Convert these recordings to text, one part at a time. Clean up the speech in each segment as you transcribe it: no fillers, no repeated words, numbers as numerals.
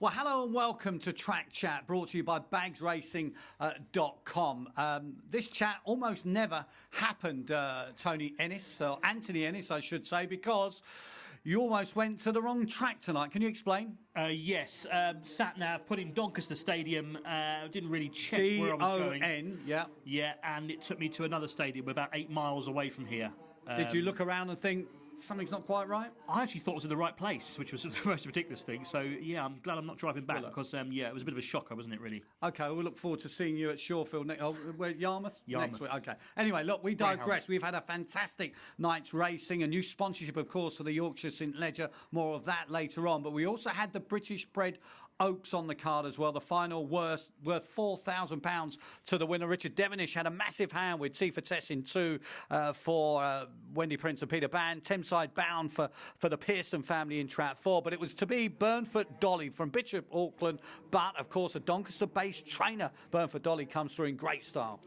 Well, hello and welcome to Track Chat, brought to you by bagsracing.com. This chat almost never happened, Tony Ennis, or Anthony Ennis, I should say, because you almost went to the wrong track tonight. Can you explain? Yes, sat nav, put in Doncaster Stadium, didn't really check where I was going. D-O-N, yeah. Yeah, and it took me to another stadium about 8 miles away from here. Did you look around and think something's not quite right? I actually thought it was in the right place, which was the most ridiculous thing. So, yeah, I'm glad I'm not driving back because, yeah, it was a bit of a shocker, wasn't it, really? OK, we'll look forward to seeing you at Shawfield Yarmouth? Yarmouth. Next week. OK. Anyway, look, we digress. We've had a fantastic night's racing, a new sponsorship, of course, for the Yorkshire St Ledger. More of that later on. But we also had the British-bred Oaks on the card as well. The final worth £4,000 to the winner. Richard Devonish had a massive hand with T for Tess in 2 for Wendy Prince and Peter Band. Thameside Bound for the Pearson family in Trap 4. But it was to be BURNFOOT Dolly from Bishop Auckland. But, of course, a Doncaster-based trainer. BURNFOOT Dolly comes through in great style.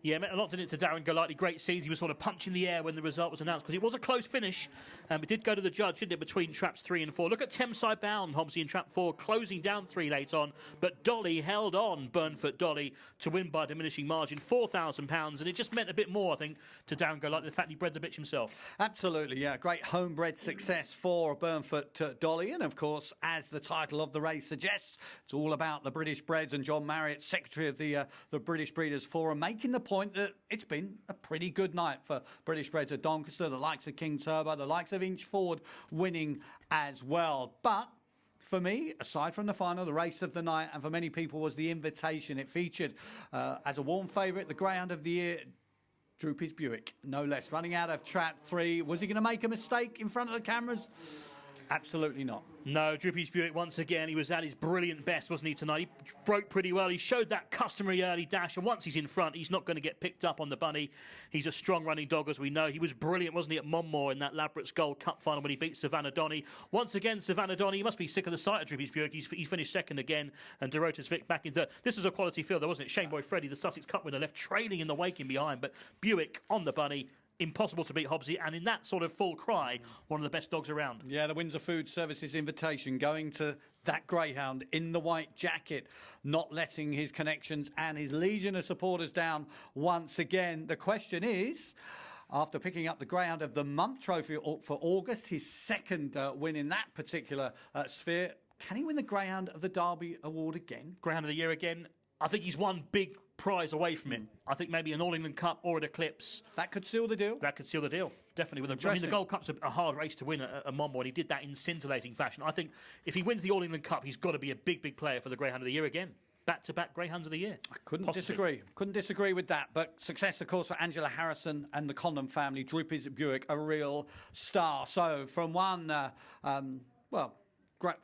Yeah, it meant a lot, didn't it, to Darren Golightly. Great scenes. He was sort of punching the air when the result was announced because it was a close finish. It did go to the judge, didn't it, between traps 3 and 4. Look at Thameside Bound, Hobbsy in trap 4, closing down 3 late on. But Dolly held on, BURNFOOT Dolly, to win by a diminishing margin, £4,000. And it just meant a bit more, I think, to Darren Golightly, the fact he bred the bitch himself. Absolutely, yeah. Great homebred success for BURNFOOT Dolly. And, of course, as the title of the race suggests, it's all about the British breds and John Marriott, secretary of the British Breeders' Forum, making the point that it's been a pretty good night for British breds at Doncaster, the likes of King Turbo, the likes of Inch Forward winning as well. But for me, aside from the final, the race of the night, and for many people, was the Invitation. It featured, as a warm favourite, the Greyhound of the Year, DROOPYS BUICK, no less. Running out of trap 3. Was he going to make a mistake in front of the cameras? Absolutely not. No, DROOPYS BUICK once again, he was at his brilliant best, wasn't he, tonight? He broke pretty well. He showed that customary early dash, and once he's in front, he's not going to get picked up on the bunny. He's a strong running dog, as we know. He was brilliant, wasn't he, at Monmore in that Ladbrokes Gold Cup final when he beat Savannah Donny. Once again, Savannah Donny, he must be sick of the sight of DROOPYS BUICK. He's finished second again, and DeRota's Vic back in third. This was a quality field, though, wasn't it? Shane Boy Freddy, the Sussex Cup winner, left trailing in the wake in behind, but BUICK on the bunny. Impossible to beat Hobbsy, and in that sort of full cry, one of the best dogs around. Yeah, the Windsor Food Services Invitation going to that greyhound in the white jacket, not letting his connections and his legion of supporters down once again. The question is, after picking up the Greyhound of the Month trophy for August, his second win in that particular sphere, can he win the Greyhound of the Derby Award again? Greyhound of the Year again? I think he's one big prize away from it. I think maybe an All England Cup or an Eclipse. That could seal the deal? That could seal the deal, definitely. I mean, the Gold Cup's a hard race to win at Monmore, and he did that in scintillating fashion. I think if he wins the All England Cup, he's got to be a big player for the Greyhound of the Year again. Back-to-back Greyhounds of the Year. I couldn't disagree with that. But success, of course, for Angela Harrison and the Condon family. DROOPYS BUICK, a real star. So from one, from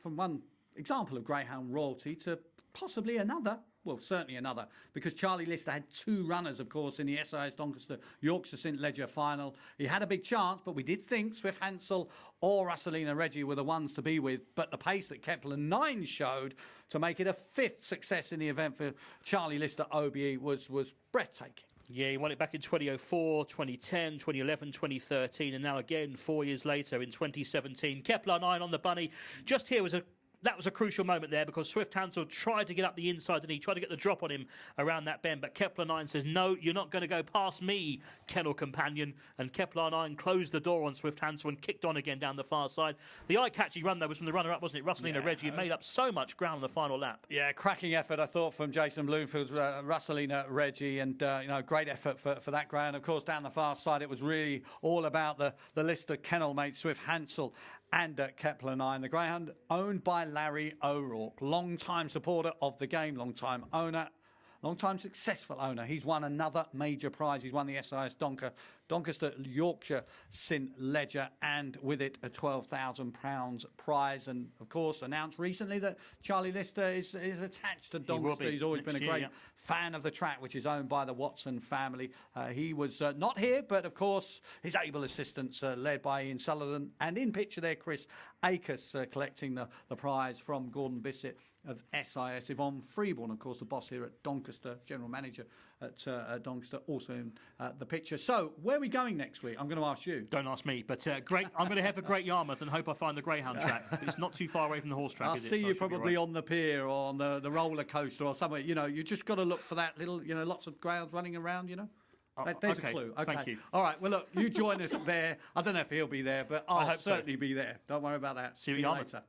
one example of greyhound royalty to possibly another. Well, certainly another, because Charlie Lister had 2 runners, of course, in the SIS Doncaster Yorkshire St Ledger final. He had a big chance, but we did think Swift Hansel or Russelina Reggie were the ones to be with. But the pace that KEPLAR 9 showed to make it a 5th success in the event for Charlie Lister OBE was breathtaking. Yeah, he won it back in 2004, 2010, 2011, 2013, and now again 4 years later in 2017. KEPLAR 9 on the bunny. Just here was that was a crucial moment there because Swift Hansel tried to get up the inside and he tried to get the drop on him around that bend. But KEPLAR 9 says, no, you're not going to go past me, kennel companion. And KEPLAR 9 closed the door on Swift Hansel and kicked on again down the far side. The eye-catching run, though, was from the runner-up, wasn't it? Russelina Reggie made up so much ground on the final lap. Yeah, cracking effort, I thought, from Jason Bloomfield's Russelina Reggie. And, great effort for that ground. Of course, down the far side, it was really all about the Lister kennel mate, Swift Hansel, and KEPLAR 9. The greyhound owned by Larry O'Rourke, long-time supporter of the game, long-time owner, long-time successful owner. He's won another major prize. He's won the SIS Doncaster Yorkshire St Ledger, and with it a £12,000 prize. And of course, announced recently that Charlie Lister is attached to Doncaster. He's always been a great fan of the track, which is owned by the Watson family. He was not here, but of course, his able assistants led by Ian Sullivan, and in picture there, Chris Akers collecting the prize from Gordon Bissett of SIS. Yvonne Freeborn, of course, the boss here at Doncaster Doncaster, general manager at Doncaster, also in the picture. So, where are we going next week? I'm going to ask you. Don't ask me, but great. I'm going to head for Great Yarmouth and hope I find the greyhound track. But it's not too far away from the horse track. I'll is see it? So you I should be probably right. on the pier or on the roller coaster or somewhere. You know, you just got to look for that little, you know, lots of greyhounds running around. You know. There's okay. a clue. Okay. Thank you. All right. Well, look, you join us there. I don't know if he'll be there, but I'll certainly be there. Don't worry about that. See you you at Yarmouth. later.